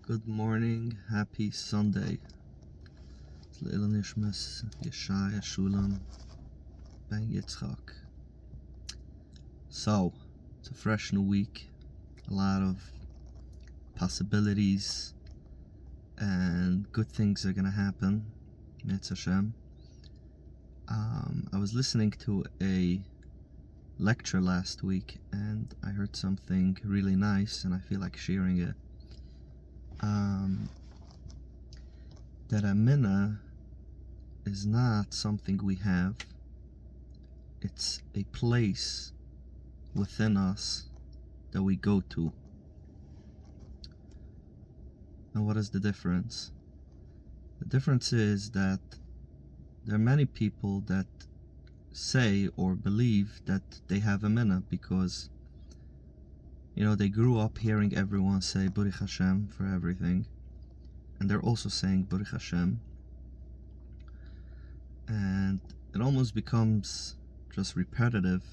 Good morning, happy Sunday. לעילוי נשמה ישעיה, שלום, Yitzchak. So, it's a fresh new week, a lot of possibilities, and good things are gonna happen. Mitzvah Hashem. I was listening to a lecture last week, and I heard something really nice, and I feel like sharing it. That a minna is not something we have. It's a place within us that we go to. And what is the difference? The difference is that there are many people that say or believe that they have a minna because, they grew up hearing everyone say Baruch Hashem for everything. And they're also saying Baruch Hashem. And it almost becomes just repetitive.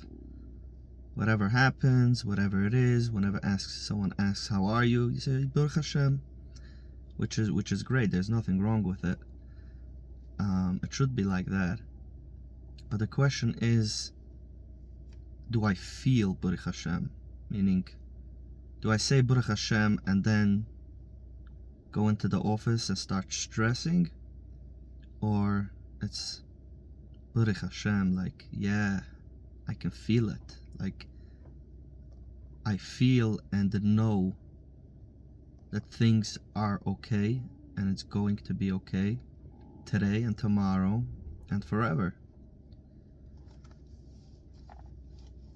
Whatever happens, whatever it is, whenever someone asks how are you, you say Baruch Hashem, which is great. There's nothing wrong with it. It should be like that. But the question is, do I feel Baruch Hashem? Meaning, do I say Baruch Hashem and then go into the office and start stressing? Or it's Baruch Hashem, like, yeah, I can feel it. Like, I feel and know that things are okay and it's going to be okay today and tomorrow and forever.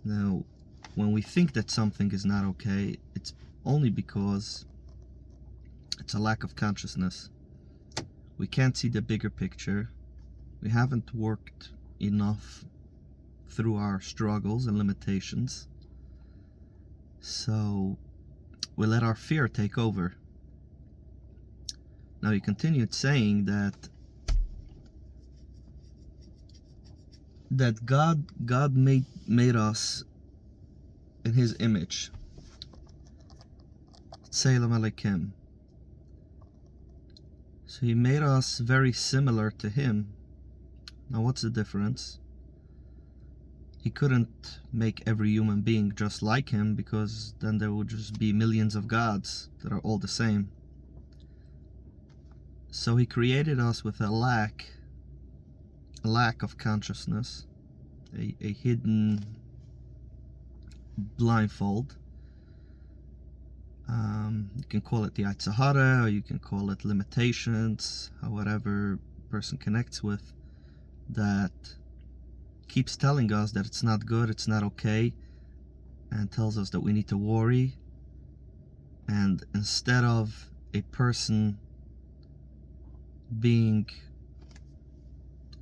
Now, when we think that something is not okay, it's only because it's a lack of consciousness. We can't see the bigger picture. We haven't worked enough through our struggles and limitations. So we let our fear take over. Now he continued saying that God made us in his image. Salom Aleikum. So he made us very similar to him. Now what's the difference? He couldn't make every human being just like him, because then there would just be millions of gods that are all the same. So he created us with a lack of consciousness, a hidden blindfold. You can call it the Yitzhak, or you can call it limitations, whatever person connects with, that keeps telling us that it's not good, it's not okay, and tells us that we need to worry. And instead of a person being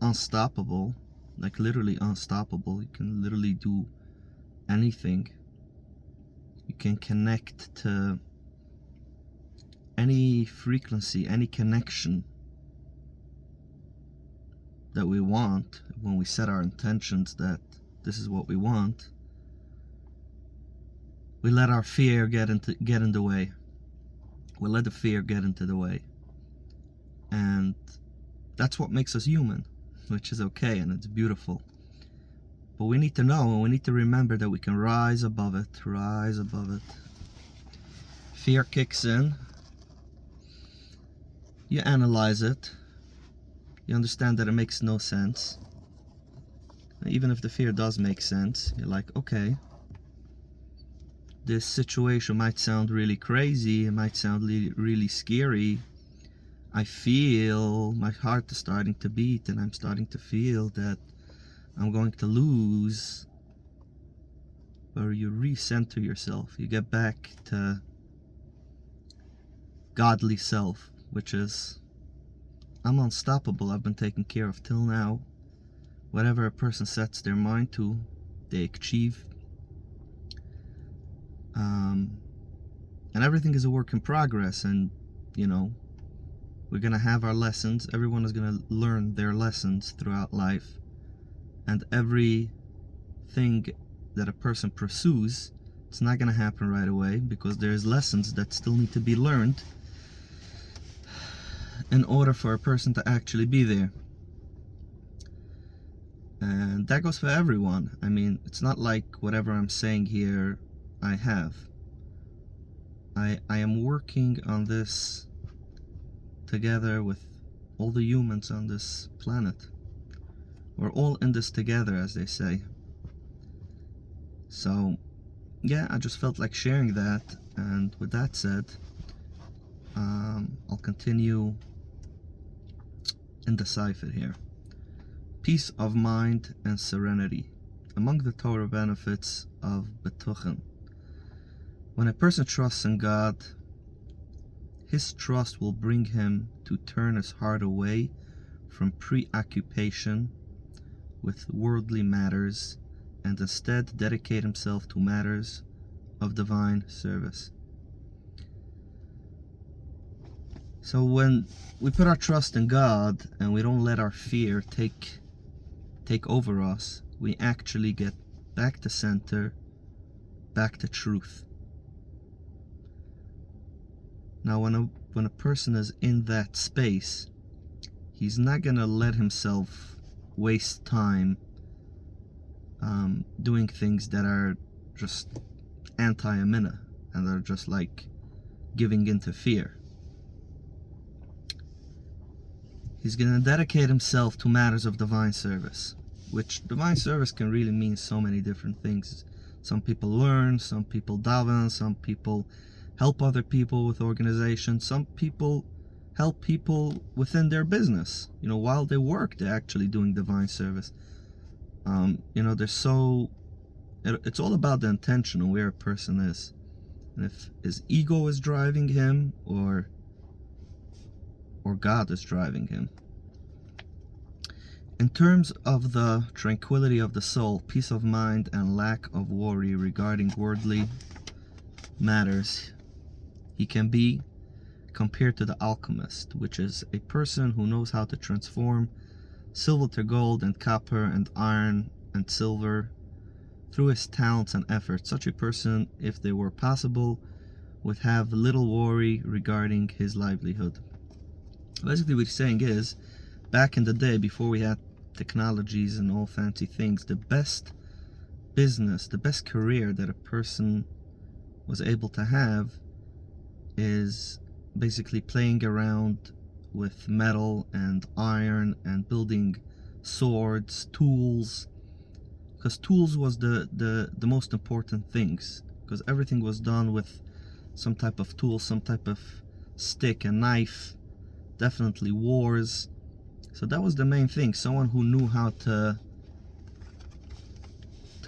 unstoppable, like literally unstoppable, you can literally do anything. You can connect to any frequency, any connection that we want when we set our intentions that this is what we want. We let our fear get in the way. We let the fear get into the way. And that's what makes us human, which is okay and it's beautiful. But we need to know and we need to remember that we can rise above it. Fear kicks in. You analyze it. You understand that it makes no sense. Even if the fear does make sense, you're like, okay, this situation might sound really crazy, it might sound really scary. I feel my heart is starting to beat and I'm starting to feel that I'm going to lose. Or you recenter yourself. You get back to godly self, which is, I'm unstoppable. I've been taken care of till now. Whatever a person sets their mind to, they achieve. And everything is a work in progress. And, we're going to have our lessons. Everyone is going to learn their lessons throughout life. And everything that a person pursues, it's not going to happen right away, because there's lessons that still need to be learned. in order for a person to actually be there. And that goes for everyone. I mean, it's not like whatever I'm saying here I have. I am working on this together with all the humans on this planet. We're all in this together, as they say. So, yeah, I just felt like sharing that. And with that said, I'll continue in the cipher here. Peace of mind and serenity. Among the Torah benefits of betuchen. When a person trusts in God, his trust will bring him to turn his heart away from preoccupation with worldly matters and instead dedicate himself to matters of divine service. So when we put our trust in God and we don't let our fear take over us, we actually get back to center, back to truth. Now when a person is in that space, he's not gonna let himself waste time doing things that are just anti-amina and are just like giving into fear. He's going to dedicate himself to matters of divine service, which divine service can really mean so many different things. Some people learn, some people daven, some people help other people with organizations, some people help people within their business. You know, while they work, they're actually doing divine service. You know, it's all about the intention and where a person is. And if his ego is driving him or God is driving him. In terms of the tranquility of the soul, peace of mind, and lack of worry regarding worldly matters, he can be compared to the alchemist, which is a person who knows how to transform silver to gold and copper and iron and silver through his talents and efforts. Such a person, if they were possible, would have little worry regarding his livelihood. Basically what he's saying is, back in the day, before we had technologies and all fancy things, the best business, the best career that a person was able to have is basically playing around with metal and iron and building swords, tools, because tools was the most important things, because everything was done with some type of tool, some type of stick, a knife, definitely wars. So that was the main thing. Someone who knew how to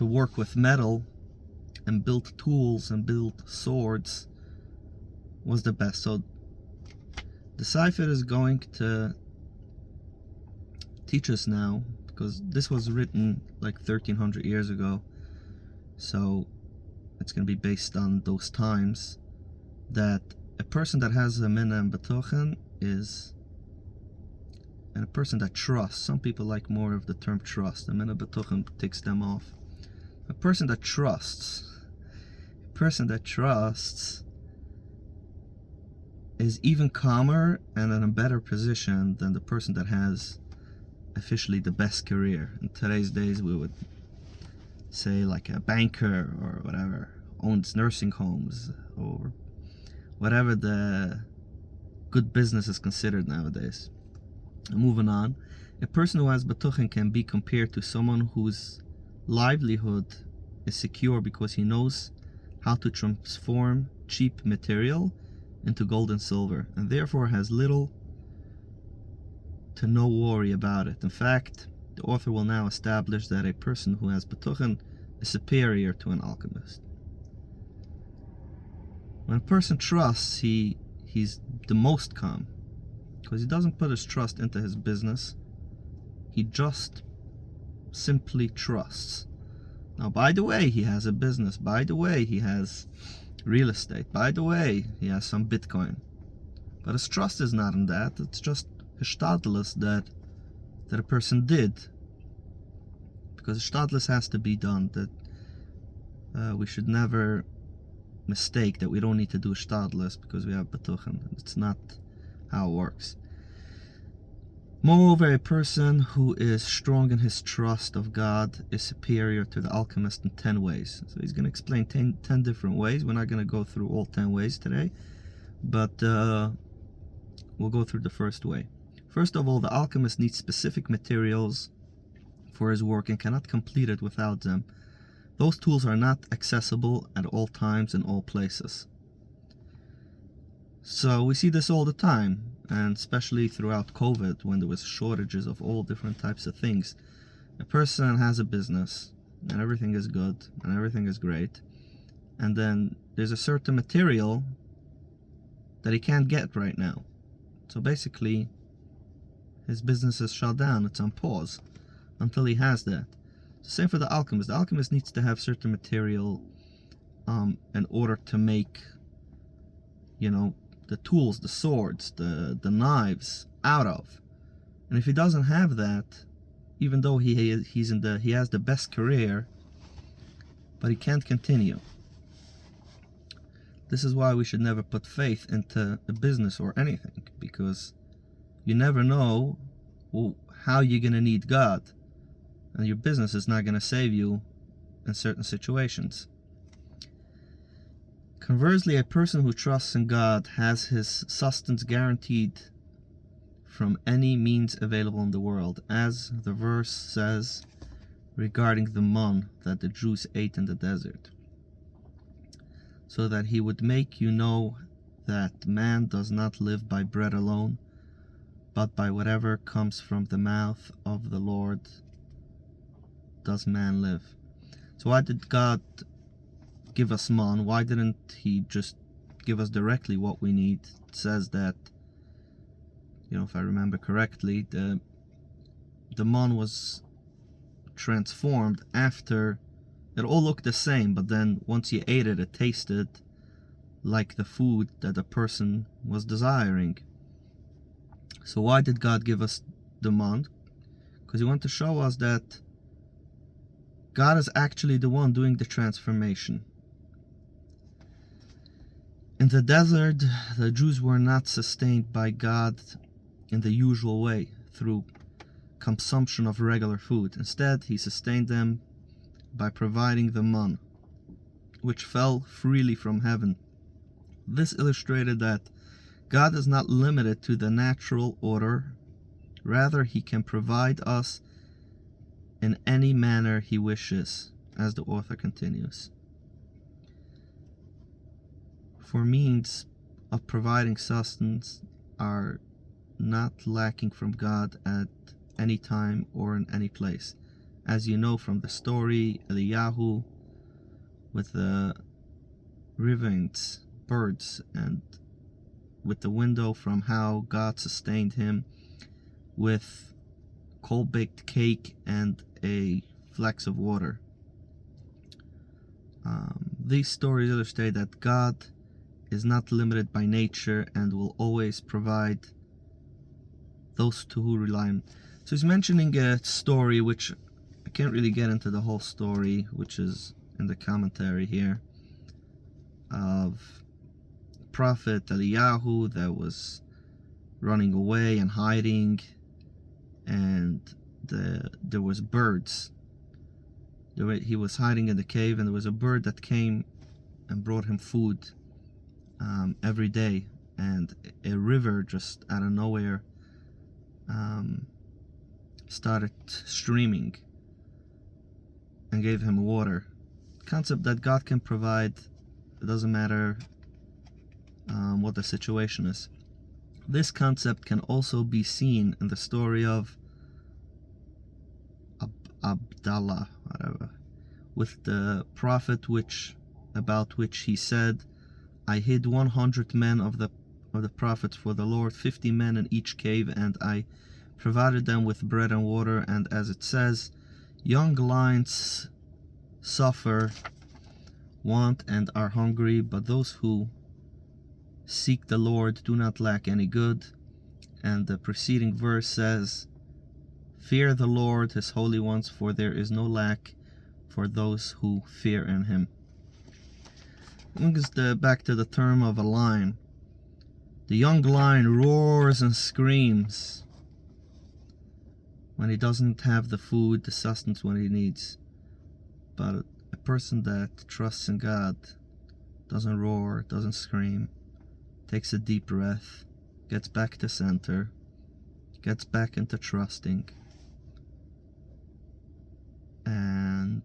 work with metal and build tools and build swords was the best. So the cipher is going to teach us now, because this was written like 1300 years ago, so it's going to be based on those times, that a person that has a mina and betochen is, and a person that trusts, some people like more of the term trust, the mina betochen takes them off. A person that trusts is even calmer and in a better position than the person that has officially the best career. In today's days we would say like a banker or whatever, owns nursing homes or whatever the good business is considered nowadays. Moving on, a person who has betuchen can be compared to someone whose livelihood is secure because he knows how to transform cheap material into gold and silver, and therefore has little to no worry about it. In fact, the author will now establish that a person who has betuchen is superior to an alchemist. When a person trusts, he's the most calm, because he doesn't put his trust into his business. He just simply trusts. Now, by the way, he has a business. By the way, he has real estate. By the way, he has some Bitcoin. But his trust is not in that. It's just hishtadlus that a person did. Because hishtadlus has to be done. That we should never mistake that we don't need to do hishtadlus because we have betuchen. It's not how it works. Moreover, a person who is strong in his trust of God is superior to the alchemist in 10 ways. So he's going to explain 10 different ways. We're not going to go through all 10 ways today, but we'll go through the first way. First of all, the alchemist needs specific materials for his work and cannot complete it without them. Those tools are not accessible at all times in all places. So we see this all the time, and especially throughout COVID, when there was shortages of all different types of things. A person has a business and everything is good and everything is great, and then there's a certain material that he can't get right now. So basically his business is shut down, it's on pause until he has that. Same for the alchemist. The alchemist needs to have certain material in order to make, the tools, the swords, the knives out of. And if he doesn't have that, even though he has the best career, but he can't continue. This is why we should never put faith into a business or anything, because you never know how you're going to need God, and your business is not going to save you in certain situations. Conversely, a person who trusts in God has his sustenance guaranteed from any means available in the world, as the verse says regarding the man that the Jews ate in the desert, so that he would make you know that man does not live by bread alone, but by whatever comes from the mouth of the Lord does man live. So why did God give us man? Why didn't he just give us directly what we need? It says that, if I remember correctly, the man was transformed after it all looked the same, but then once you ate it, it tasted like the food that the person was desiring. So why did God give us the man? Because he wanted to show us that God is actually the one doing the transformation. In the desert, the Jews were not sustained by God in the usual way, through consumption of regular food. Instead, he sustained them by providing the man, which fell freely from heaven. This illustrated that God is not limited to the natural order. Rather, he can provide us in any manner he wishes, as the author continues. For means of providing sustenance are not lacking from God at any time or in any place. As you know from the story, Eliyahu with the ravens, birds, and with the window, from how God sustained him with cold-baked cake and a flask of water. These stories illustrate that God is not limited by nature and will always provide those to who rely on him. So he's mentioning a story, which I can't really get into the whole story, which is in the commentary here, of prophet Eliyahu that was running away and hiding, and there was birds. He was hiding in the cave, and there was a bird that came and brought him food every day, and a river just out of nowhere started streaming and gave him water. Concept that God can provide, it doesn't matter what the situation is. This concept can also be seen in the story of Abdallah, with the prophet about which he said, I hid 100 men of the prophets for the Lord, 50 men in each cave, and I provided them with bread and water. And as it says, young lions suffer want and are hungry, but those who seek the Lord do not lack any good. And the preceding verse says, fear the Lord, his holy ones, for there is no lack for those who fear in him. Brings back to the term of a lion. The young lion roars and screams when he doesn't have the food, the sustenance what he needs. But a person that trusts in God doesn't roar, doesn't scream, takes a deep breath, gets back to center, gets back into trusting, and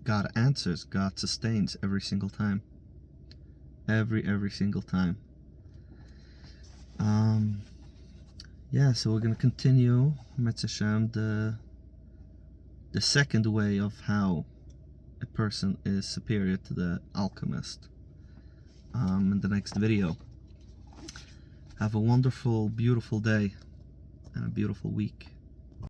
God answers, God sustains every single time. Every single time. Yeah, so we're gonna continue, Mitzvah Shem, the second way of how a person is superior to the alchemist, in the next video. Have a wonderful, beautiful day and a beautiful week.